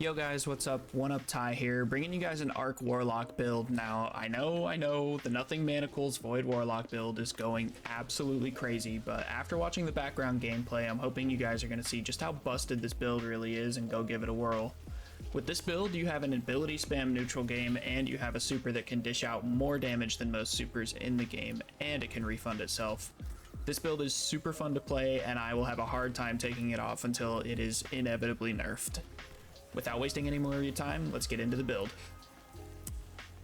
Yo guys, what's up? One Up Ty here, bringing you guys an Arc Warlock build. Now, I know, the Nothing Manacles Void Warlock build is going absolutely crazy, but after watching the background gameplay, I'm hoping you guys are going to see just how busted this build really is and go give it a whirl. With this build, you have an ability spam neutral game, and you have a super that can dish out more damage than most supers in the game, and it can refund itself. This build is super fun to play, and I will have a hard time taking it off until it is inevitably nerfed. Without wasting any more of your time, let's get into the build.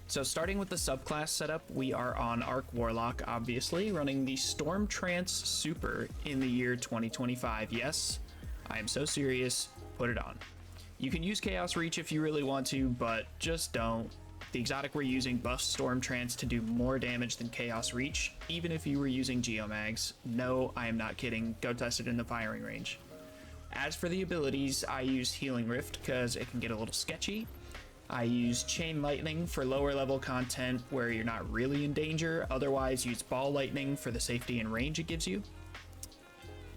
So starting with the subclass setup, we are on Arc Warlock, obviously, running the Stormtrance super in the year 2025. Yes, I am so serious, put it on. You can use Chaos Reach if you really want to, but just don't. The exotic we're using buffs Stormtrance to do more damage than Chaos Reach, even if you were using Geomags. No, I am not kidding, go test it in the firing range. As for the abilities, I use Healing Rift because it can get a little sketchy. I use Chain Lightning for lower level content where you're not really in danger, otherwise use Ball Lightning for the safety and range it gives you.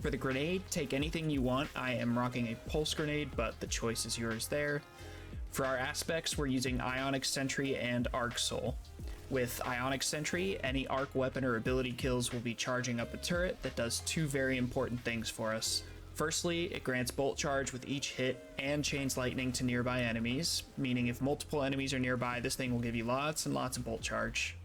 For the grenade, take anything you want. I am rocking a Pulse Grenade, but the choice is yours there. For our aspects, we're using Ionic Sentry and Arc Soul. With Ionic Sentry, any arc weapon or ability kills will be charging up a turret that does two very important things for us. Firstly, it grants Bolt Charge with each hit and chains lightning to nearby enemies, meaning if multiple enemies are nearby, this thing will give you lots and lots of Bolt Charge.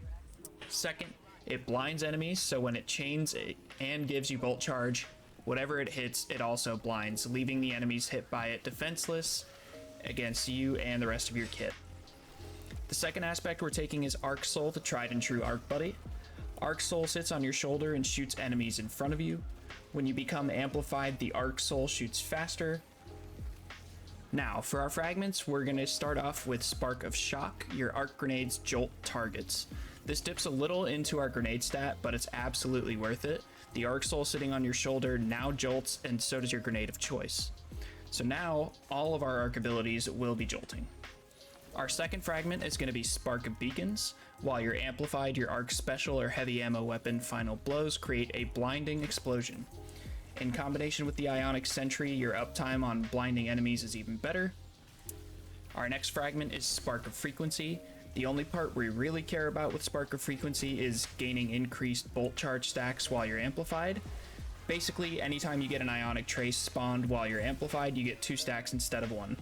Second, it blinds enemies, so when it chains it and gives you Bolt Charge, whatever it hits, it also blinds, leaving the enemies hit by it defenseless against you and the rest of your kit. The second aspect we're taking is Arc Soul, the tried and true Arc Buddy. Arc Soul sits on your shoulder and shoots enemies in front of you. When you become amplified, the Arc Soul shoots faster. Now, for our fragments, we're going to start off with Spark of Shock. Your arc grenades jolt targets. This dips a little into our grenade stat, but it's absolutely worth it. The Arc Soul sitting on your shoulder now jolts, and so does your grenade of choice. So now, all of our arc abilities will be jolting. Our second fragment is going to be Spark of Beacons. While you're amplified, your arc special or heavy ammo weapon final blows create a blinding explosion. In combination with the Ionic Sentry, your uptime on blinding enemies is even better. Our next fragment is Spark of Frequency. The only part we really care about with Spark of Frequency is gaining increased bolt charge stacks while you're amplified. Basically, anytime you get an Ionic Trace spawned while you're amplified, you get 2 stacks instead of 1.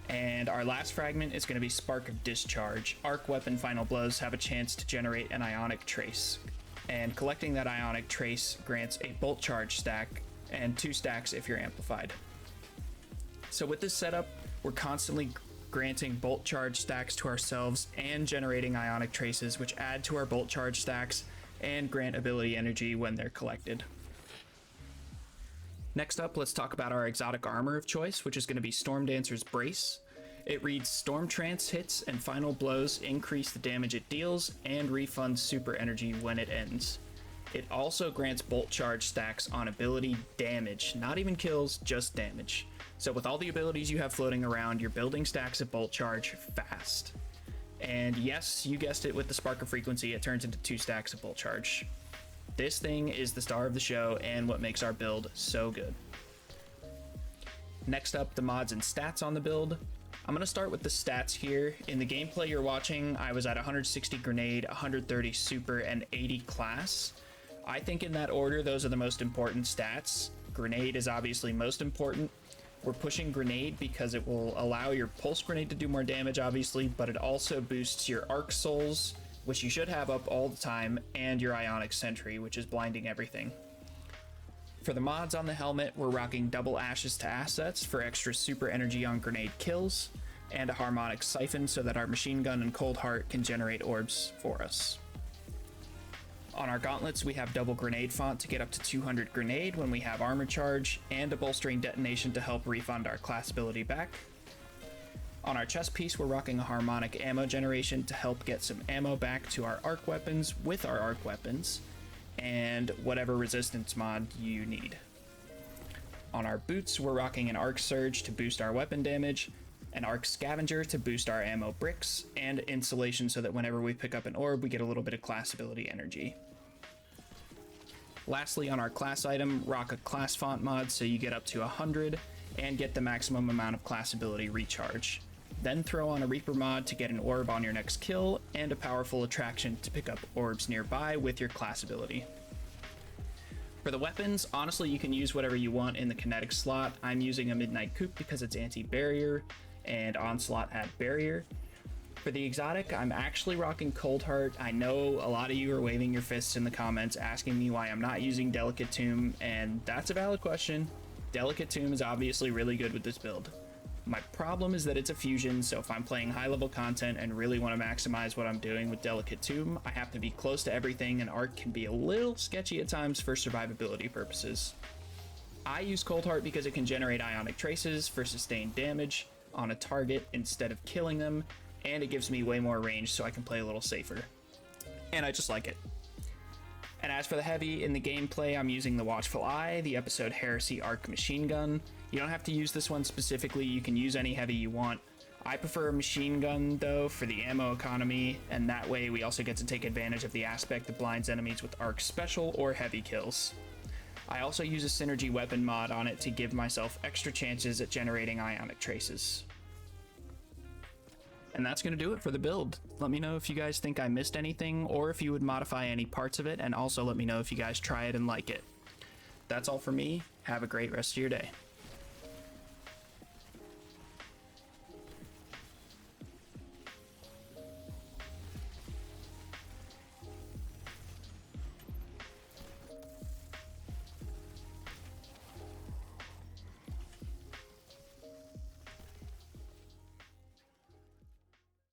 And our last fragment is going to be Spark of Discharge. Arc weapon final blows have a chance to generate an Ionic Trace, and collecting that Ionic Trace grants a Bolt Charge stack and 2 stacks if you're amplified. So with this setup, we're constantly granting Bolt Charge stacks to ourselves and generating Ionic Traces, which add to our Bolt Charge stacks and grant ability energy when they're collected. Next up, let's talk about our exotic armor of choice, which is going to be Stormdancer's Brace. It reads Stormtrance hits and final blows increase the damage it deals and refunds super energy when it ends. It also grants Bolt Charge stacks on ability damage, not even kills, just damage. So with all the abilities you have floating around, you're building stacks of Bolt Charge fast. And yes, you guessed it, with the Spark of Frequency, it turns into 2 stacks of Bolt Charge. This thing is the star of the show and what makes our build so good. Next up, the mods and stats on the build. I'm going to start with the stats here. In the gameplay you're watching, I was at 160 grenade, 130 super, and 80 class. I think in that order, those are the most important stats. Grenade is obviously most important. We're pushing grenade because it will allow your pulse grenade to do more damage, obviously, but it also boosts your arc souls, which you should have up all the time, and your Ionic Sentry, which is blinding everything. For the mods on the helmet, we're rocking double Ashes to assets for extra super energy on grenade kills, and a harmonic siphon so that our machine gun and cold heart can generate orbs for us. On our gauntlets, we have double grenade font to get up to 200 grenade when we have armor charge, and a bolstering detonation to help refund our class ability back. On our chest piece, we're rocking a harmonic ammo generation to help get some ammo back to our arc weapons with our arc weapons, and whatever resistance mod you need. On our boots, we're rocking an arc surge to boost our weapon damage, an arc scavenger to boost our ammo bricks, and insulation so that whenever we pick up an orb, we get a little bit of class ability energy. Lastly, on our class item, rock a class font mod so you get up to 100, and get the maximum amount of class ability recharge. Then throw on a Reaper mod to get an orb on your next kill, and a powerful attraction to pick up orbs nearby with your class ability. For the weapons, honestly you can use whatever you want in the kinetic slot. I'm using a Midnight Coupe because it's anti-barrier, and Onslaught had barrier. For the exotic, I'm actually rocking Cold Heart. I know a lot of you are waving your fists in the comments asking me why I'm not using Delicate Tomb, and that's a valid question. Delicate Tomb is obviously really good with this build. My problem is that it's a fusion, so if I'm playing high level content and really want to maximize what I'm doing with Delicate Tomb, I have to be close to everything, and Arc can be a little sketchy at times for survivability purposes. I use Cold Heart because it can generate ionic traces for sustained damage on a target instead of killing them, and it gives me way more range so I can play a little safer. And I just like it. And as for the heavy, in the gameplay I'm using the Watchful Eye, the episode Heresy Arc Machine Gun. You don't have to use this one specifically, you can use any heavy you want. I prefer a machine gun though for the ammo economy, and that way we also get to take advantage of the aspect that blinds enemies with Arc special or heavy kills. I also use a synergy weapon mod on it to give myself extra chances at generating ionic traces. And that's going to do it for the build. Let me know if you guys think I missed anything, or if you would modify any parts of it, and also let me know if you guys try it and like it. That's all for me. Have a great rest of your day.